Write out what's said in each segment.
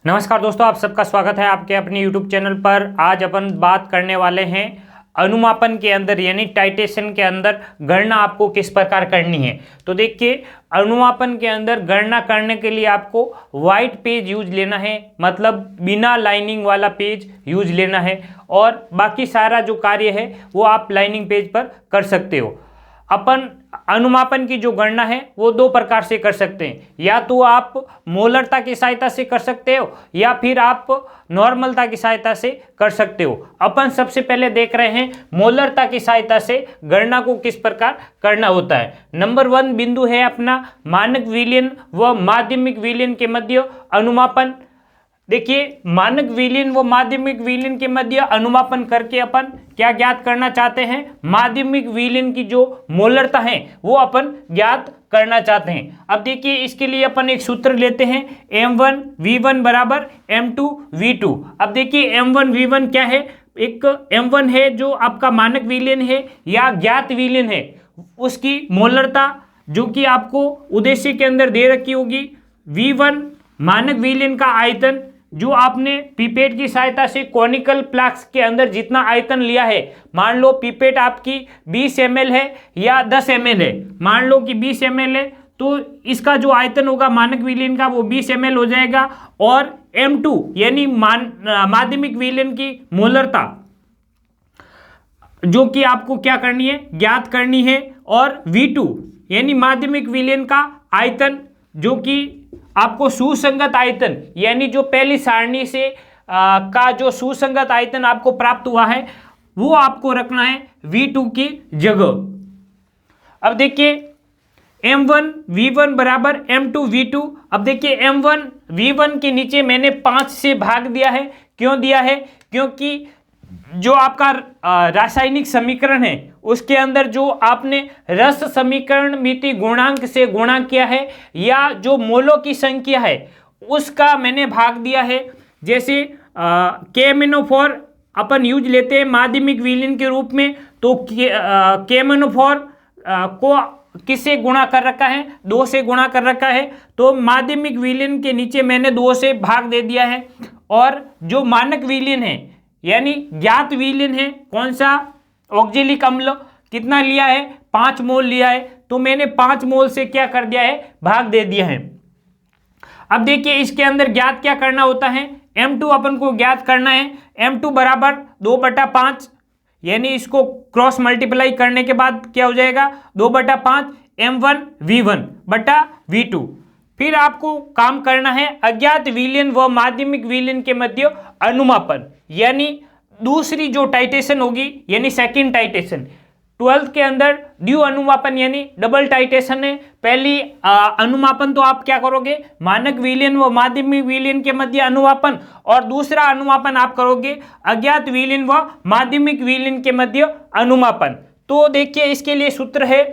नमस्कार दोस्तों, आप सबका स्वागत है आपके अपने YouTube चैनल पर। आज अपन बात करने वाले हैं अनुमापन के अंदर यानी टाइटेशन के अंदर गणना आपको किस प्रकार करनी है। तो देखिए, अनुमापन के अंदर गणना करने के लिए आपको वाइट पेज यूज लेना है, मतलब बिना लाइनिंग वाला पेज यूज लेना है, और बाकी सारा जो कार्य है वो आप लाइनिंग पेज पर कर सकते हो। अपन अनुमापन की जो गणना है वो दो प्रकार से कर सकते हैं, या तो आप मोलरता की सहायता से कर सकते हो या फिर आप नॉर्मलता की सहायता से कर सकते हो। अपन सबसे पहले देख रहे हैं मोलरता की सहायता से गणना को किस प्रकार करना होता है। नंबर 1 बिंदु है अपना मानक विलयन व माध्यमिक विलयन के मध्य अनुमापन। देखिए, मानक विलयन व माध्यमिक विलयन के मध्य अनुमापन करके अपन क्या ज्ञात करना चाहते हैं, माध्यमिक विलयन की जो मोलरता है वो अपन ज्ञात करना चाहते हैं। अब देखिए, इसके लिए अपन एक सूत्र लेते हैं, M1V1 बराबर M2V2। अब देखिए, M1V1 क्या है, एक M1 है जो आपका मानक विलयन है या ज्ञात विलयन है, उसकी मोलरता जो कि आपको उद्देश्य के अंदर दे रखी होगी। V1 मानक विलयन का आयतन जो आपने पिपेट की सहायता से कॉनिकल फ्लास्क के अंदर जितना आयतन लिया है, मान लो पिपेट आपकी 20 ml है या 10 ml है, मान लो कि 20 ml है तो इसका जो आयतन होगा मानक विलयन का वो 20 ml हो जाएगा। और M2 यानी माध्यमिक विलयन की मोलरता जो कि आपको क्या करनी है, ज्ञात करनी है। और V2 यानी माध्यमिक विलयन का आयतन जो कि आपको सुसंगत आयतन यानी जो पहली सारणी से का जो सुसंगत आयतन आपको प्राप्त हुआ है वो आपको रखना है V2 की जगह। अब देखिए, M1V1 बराबर M2V2। अब देखिए, M1V1 के नीचे मैंने 5 से भाग दिया है। क्यों दिया है? क्योंकि जो आपका रासायनिक समीकरण है उसके अंदर जो आपने रस समीकरण मिति गुणांक से गुणा किया है या जो मोलों की संख्या है उसका मैंने भाग दिया है। जैसे KMnO4 अपन यूज लेते हैं माध्यमिक विलयन के रूप में, तो KMnO4 को किससे गुणा कर रखा है, 2 से गुणा कर रखा है, तो माध्यमिक विलयन के नीचे मैंने 2 से भाग दे दिया है। और जो मानक विलयन है यानी ज्ञात विलयन है, कौन सा, ऑक्जेलिक अम्ल, कितना लिया है, 5 मोल लिया है, तो मैंने 5 मोल से क्या कर दिया है, भाग दे दिया है। अब देखिए, इसके अंदर ज्ञात क्या करना होता है, M2 अपन को ज्ञात करना है। M2 बराबर 2/5 यानी इसको क्रॉस मल्टीप्लाई करने के बाद क्या हो जाएगा, 2/5 M1V1 बटा V2। फिर आपको काम करना है अज्ञात विलयन व माध्यमिक विलयन के मध्य अनुमापन, यानी दूसरी जो टाइटेशन होगी यानी सेकंड टाइटेशन। 12th के अंदर ड्यू अनुमापन यानी डबल टाइटेशन है। पहली अनुमापन तो आप क्या करोगे, मानक विलयन व माध्यमिक विलयन के मध्य अनुमापन, और दूसरा अनुमापन आप करोगे अज्ञात विलयन व माध्यमिक विलयन के मध्य अनुमापन। तो देखिए, इसके लिए सूत्र है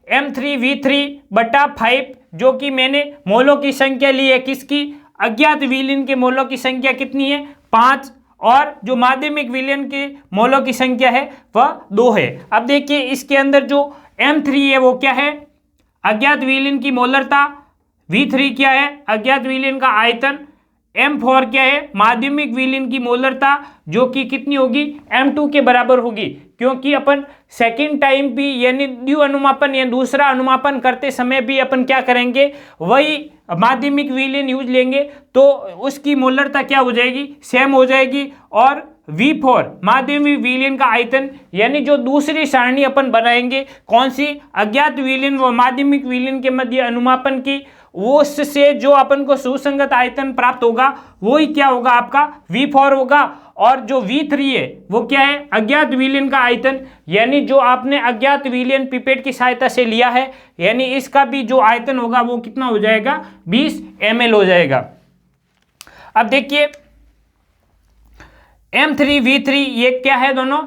M3V3/5, जो कि मैंने मोलों की संख्या ली है किसकी, अज्ञात विलयन के मोलों की संख्या कितनी है, 5, और जो माध्यमिक विलयन के मोलों की संख्या है वह 2 है। अब देखिए, इसके अंदर जो M3 है वो क्या है, अज्ञात विलयन की मोलरता, V3 क्या है, अज्ञात विलयन का आयतन, M4 क्या है, माध्यमिक विलयन की मोलरता जो कि कितनी होगी, M2 के बराबर होगी। क्योंकि अपन सेकेंड टाइम भी यानी ड्यू अनुमापन या दूसरा अनुमापन करते समय भी अपन क्या करेंगे, वही माध्यमिक विलयन यूज लेंगे, तो उसकी मोलरता क्या हो जाएगी, सेम हो जाएगी। और V4 माध्यमिक विलयन का आयतन यानी जो दूसरी सारणी अपन बनाएंगे, कौन सी, अज्ञात विलयन व माध्यमिक विलयन के मध्य अनुमापन की, वो उससे जो अपन को सुसंगत आयतन प्राप्त होगा वही क्या होगा, आपका V4 होगा। और जो V3 है वो क्या है, अज्ञात विलयन का आयतन, यानी जो आपने अज्ञात विलयन पिपेट की सहायता से लिया है, यानी इसका भी जो आयतन होगा वो कितना हो जाएगा, 20 ml हो जाएगा। अब देखिए, M3V3 ये क्या है, दोनों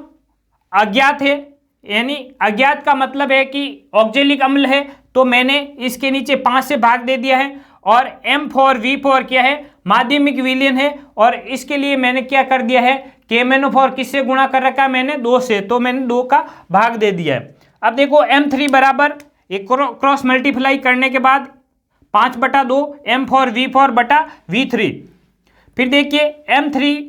अज्ञात है, यानी अज्ञात का मतलब है कि ऑक्जेलिक अम्ल है, तो मैंने इसके नीचे 5 से भाग दे दिया है। और M4V4 क्या है, माध्यमिक विलयन है, और इसके लिए मैंने क्या कर दिया है, KMnO4 किससे गुणा कर रखा है मैंने, 2 से, तो मैंने 2 का भाग दे दिया है। अब देखो, M3 बराबर एक क्रॉस मल्टीप्लाई करने के बाद 5/2 M4V4/V3। फिर देखिए M3,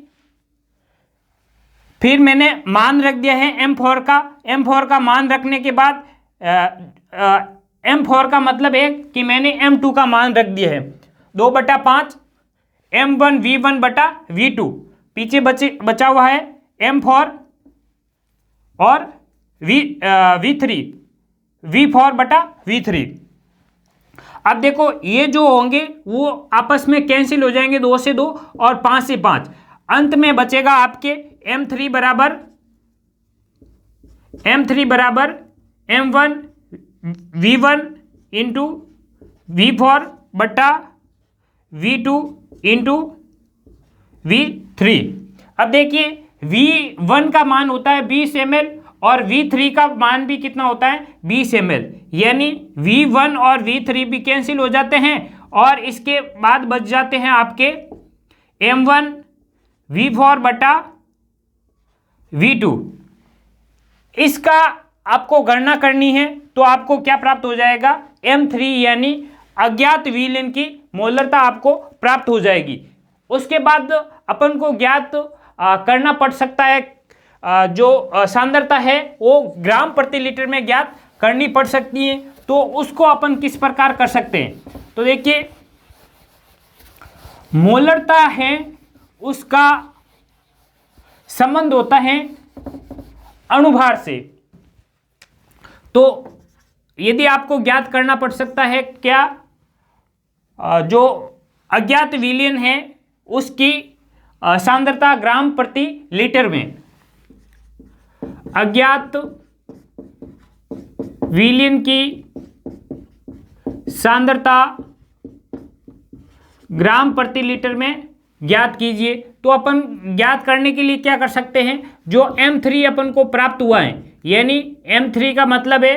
फिर मैंने मान रख दिया है M4 का। M4 का मान रखने के बाद M4 का मतलब है कि मैंने M2 का मान रख दिया है 2/5 M1 V1 बटा V2। पीछे बचा हुआ है M4 और V3 V4 बटा V3। अब देखो ये जो होंगे वो आपस में कैंसिल हो जाएंगे, 2 से 2 और 5 से 5। अंत में बचेगा आपके M3 बराबर M1 V1 इंटू V4 बटा V2 इंटू V3। अब देखिए V1 का मान होता है 20 ml और V3 का मान भी कितना होता है 20 ml, यानी V1 और V3 भी कैंसिल हो जाते हैं और इसके बाद बच जाते हैं आपके M1 V4 बटा V2। इसका आपको गणना करनी है तो आपको क्या प्राप्त हो जाएगा, M3 यानी अज्ञात विलयन की मोलरता आपको प्राप्त हो जाएगी। उसके बाद अपन को ज्ञात करना पड़ सकता है, जो सांद्रता है वो ग्राम प्रति लीटर में ज्ञात करनी पड़ सकती है। तो उसको अपन किस प्रकार कर सकते हैं, तो देखिए मोलरता है उसका संबंध होता है अणुभार से। तो यदि आपको ज्ञात करना पड़ सकता है क्या, जो अज्ञात विलयन है उसकी सांद्रता ग्राम प्रति लीटर में, अज्ञात विलयन की सांद्रता ग्राम प्रति लीटर में ज्ञात कीजिए। तो अपन ज्ञात करने के लिए क्या कर सकते हैं, जो M3 अपन को प्राप्त हुआ है, यानी M3 का मतलब है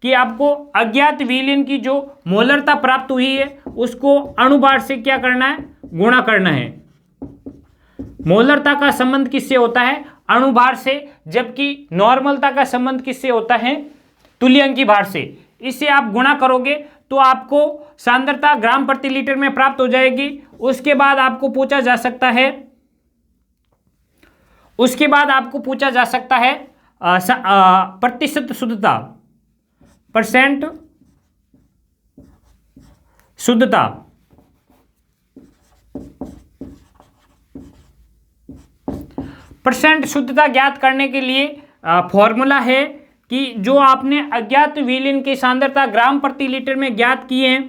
कि आपको अज्ञात विलयन की जो मोलरता प्राप्त हुई है उसको अणुभार से क्या करना है, गुणा करना है। मोलरता का संबंध किससे होता है, अणुभार से, जबकि नॉर्मलता का संबंध किससे होता है, तुल्यांकी भार से। इससे आप गुणा करोगे तो आपको सांद्रता ग्राम प्रति लीटर में प्राप्त हो जाएगी। उसके बाद आपको पूछा जा सकता है प्रतिशत शुद्धता, परसेंट शुद्धता। परसेंट शुद्धता ज्ञात करने के लिए फॉर्मूला है कि जो आपने अज्ञात विलयन की सांद्रता ग्राम प्रति लीटर में ज्ञात किए हैं,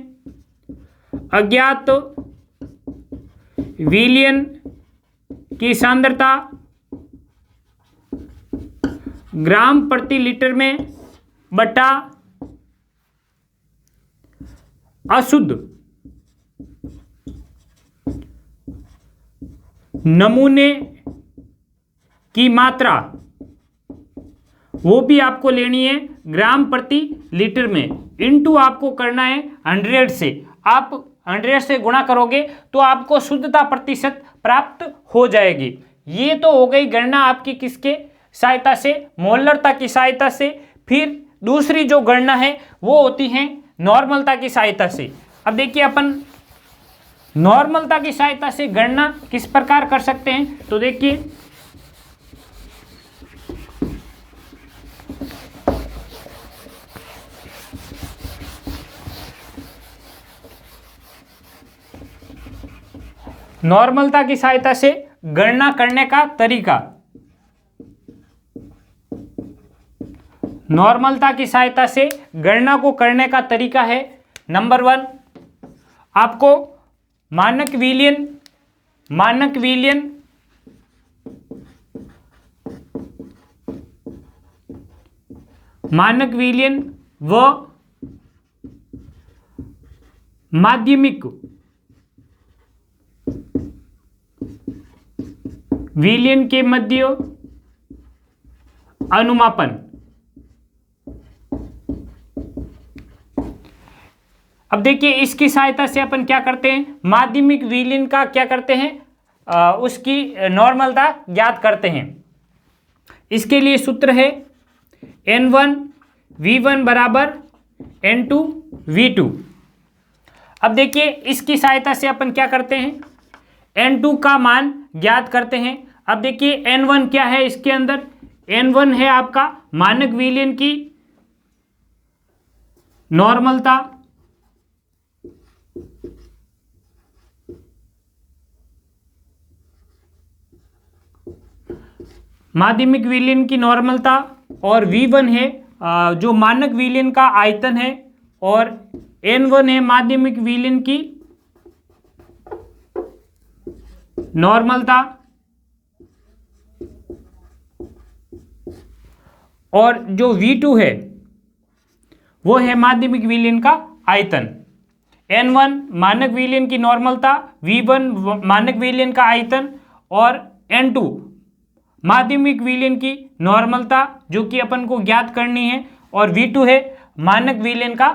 अज्ञात विलयन की सांद्रता ग्राम प्रति लीटर में बटा अशुद्ध नमूने की मात्रा, वो भी आपको लेनी है ग्राम प्रति लीटर में, इनटू आपको करना है 100 से। आप 100 से गुणा करोगे तो आपको शुद्धता प्रतिशत प्राप्त हो जाएगी। ये तो हो गई गणना आपकी किसके सहायता से, मोलरता की सहायता से। फिर दूसरी जो गणना है वो होती है नॉर्मलता की सहायता से। अब देखिए अपन नॉर्मलता की सहायता से गणना किस प्रकार कर सकते हैं, तो देखिए नॉर्मलता की सहायता से गणना करने का तरीका, नॉर्मलता की सहायता से गणना को करने का तरीका है, नंबर 1, आपको मानक विलयन व माध्यमिक विलयन के मध्य अनुमापन। अब देखिए इसकी सहायता से अपन क्या करते हैं, माध्यमिक विलयन का क्या करते हैं, उसकी नॉर्मलता ज्ञात करते हैं। इसके लिए सूत्र है N1 V1 बराबर N2 V2। अब देखिए इसकी सहायता से अपन क्या करते हैं, N2 का मान ज्ञात करते हैं। अब देखिए N1 क्या है, इसके अंदर N1 है आपका मानक विलयन की नॉर्मलता, माध्यमिक विलयन की नॉर्मलता, और V1 है जो मानक विलयन का आयतन है, और N1 है माध्यमिक विलयन की नॉर्मलता, और जो V2 है वो है माध्यमिक विलयन का आयतन। N1 मानक विलयन की नॉर्मलता, V1 मानक विलयन का आयतन, और N2 माध्यमिक विलयन की नॉर्मलता जो कि अपन को ज्ञात करनी है, और V2 है मानक विलयन का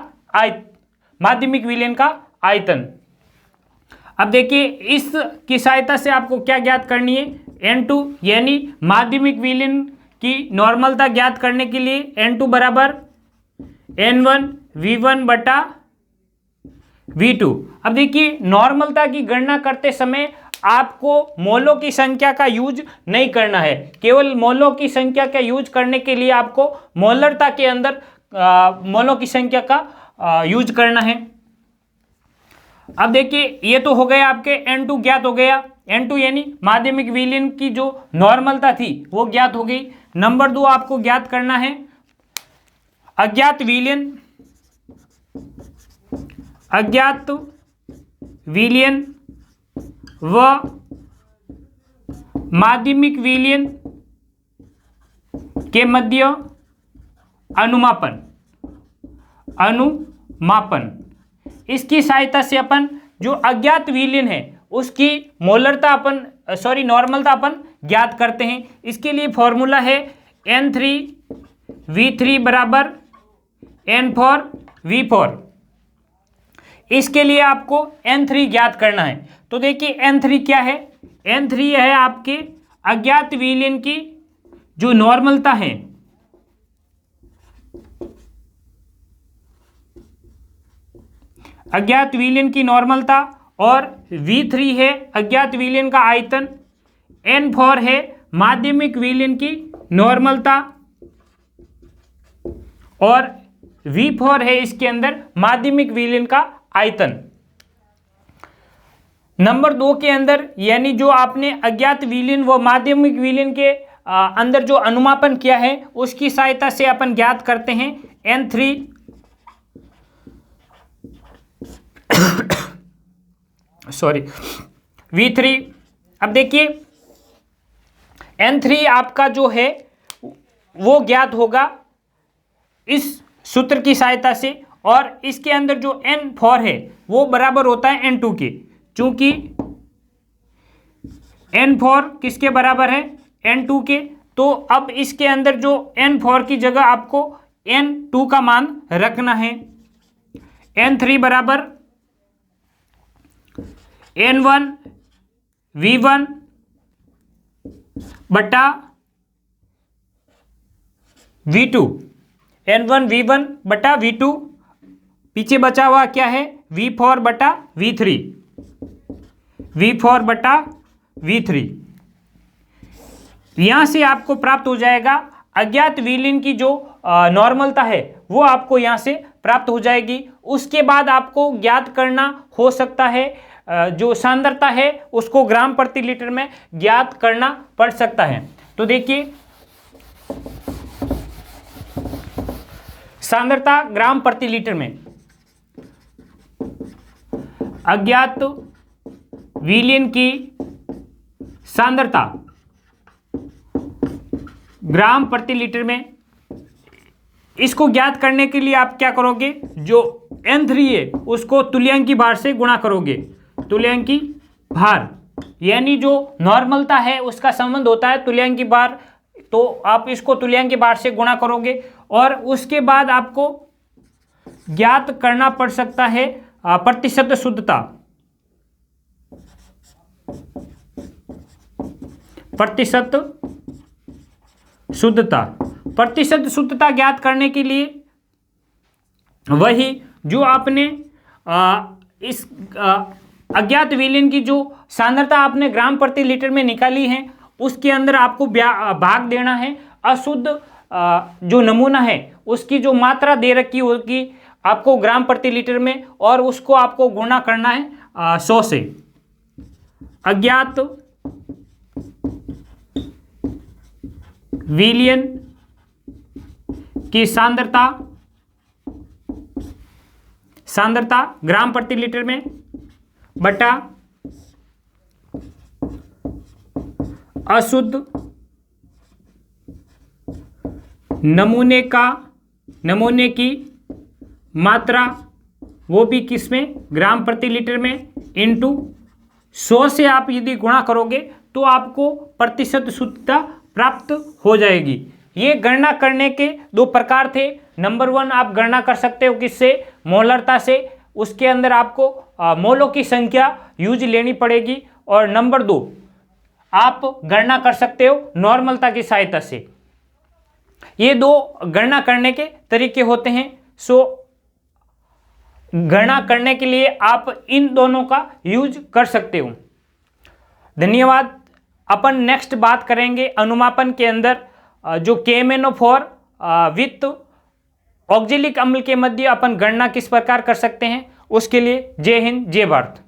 माध्यमिक विलयन का आयतन। अब देखिए इस की सहायता से आपको क्या ज्ञात करनी है, N2 यानी माध्यमिक विलयन की नॉर्मलता ज्ञात करने के लिए N2 बराबर N1 V1 बटा V2। अब देखिए नॉर्मलता की गणना करते समय आपको मोलों की संख्या का यूज नहीं करना है, केवल मोलों की संख्या का यूज करने के लिए आपको मोलरता के अंदर मोलों की संख्या का यूज करना है। अब देखिए ये तो हो गया आपके N2 ज्ञात हो गया, N2 यानी माध्यमिक विलयन की जो नॉर्मलता थी वो ज्ञात हो गई। नंबर 2 आपको ज्ञात करना है अज्ञात विलयन व माध्यमिक विलयन के मध्य अनुमापन। इसकी सहायता से अपन जो अज्ञात विलयन है उसकी नॉर्मलता अपन ज्ञात करते हैं। इसके लिए फॉर्मूला है N3V3 बराबर N4V4। इसके लिए आपको N3 ज्ञात करना है। तो देखिए N3 क्या है, N3 है आपके अज्ञात विलयन की जो नॉर्मलता है, अज्ञात विलयन की नॉर्मलता, और V3 है अज्ञात विलयन का आयतन, N4 है माध्यमिक विलयन की नॉर्मलता, और V4 है इसके अंदर माध्यमिक विलयन का आयतन। नंबर 2 के अंदर यानी जो आपने अज्ञात विलयन व माध्यमिक विलयन के अंदर जो अनुमापन किया है उसकी सहायता से अपन ज्ञात करते हैं N3 V3। अब देखिए N3 आपका जो है वो ज्ञात होगा इस सूत्र की सहायता से, और इसके अंदर जो N4 है वो बराबर होता है N2 के, चूंकि N4 किसके बराबर है, N2 के। तो अब इसके अंदर जो N4 की जगह आपको N2 का मान रखना है। N3 बराबर N1 V1 बटा V2, N1 V1 बटा V2, पीछे बचा हुआ क्या है V4 बटा V3, V4 बटा V3। यहां से आपको प्राप्त हो जाएगा अज्ञात विलयन की जो नॉर्मलता है वो आपको यहां से प्राप्त हो जाएगी। उसके बाद आपको ज्ञात करना हो सकता है जो सांद्रता है उसको ग्राम प्रति लीटर में ज्ञात करना पड़ सकता है। तो देखिए सांद्रता ग्राम प्रति लीटर में, अज्ञात विलयन की सांद्रता ग्राम प्रति लीटर में, इसको ज्ञात करने के लिए आप क्या करोगे, जो N3 है उसको तुल्यांकी भार से गुणा करोगे। तुल्यांकी भार यानी जो नॉर्मलता है उसका संबंध होता है तुल्यांकी भार, तो आप इसको तुल्यांकी भार से गुणा करोगे, और उसके बाद आपको ज्ञात करना पड़ सकता है प्रतिशत शुद्धता। प्रतिशत शुद्धता ज्ञात करने के लिए वही जो आपने इस अज्ञात विलयन की जो सांद्रता आपने ग्राम प्रति लीटर में निकाली है उसके अंदर आपको भाग देना है अशुद्ध जो नमूना है उसकी जो मात्रा दे रखी होगी आपको ग्राम प्रति लीटर में, और उसको आपको गुणा करना है 100 से। अज्ञात विलयन की सांद्रता ग्राम प्रति लीटर में बटा अशुद्ध नमूने की मात्रा, वो भी किसमें, ग्राम प्रति लीटर में, इंटू 100 से आप यदि गुणा करोगे तो आपको प्रतिशत शुद्धता प्राप्त हो जाएगी। ये गणना करने के दो प्रकार थे। नंबर 1 आप गणना कर सकते हो किससे, मोलरता से, उसके अंदर आपको मोलों की संख्या यूज लेनी पड़ेगी, और नंबर 2 आप गणना कर सकते हो नॉर्मलता की सहायता से। ये दो गणना करने के तरीके होते हैं। गणना करने के लिए आप इन दोनों का यूज कर सकते हो। धन्यवाद। अपन नेक्स्ट बात करेंगे अनुमापन के अंदर जो KMnO4 विथ ऑक्जेलिक अम्ल के मध्य अपन गणना किस प्रकार कर सकते हैं, उसके लिए जय हिंद जय भारत।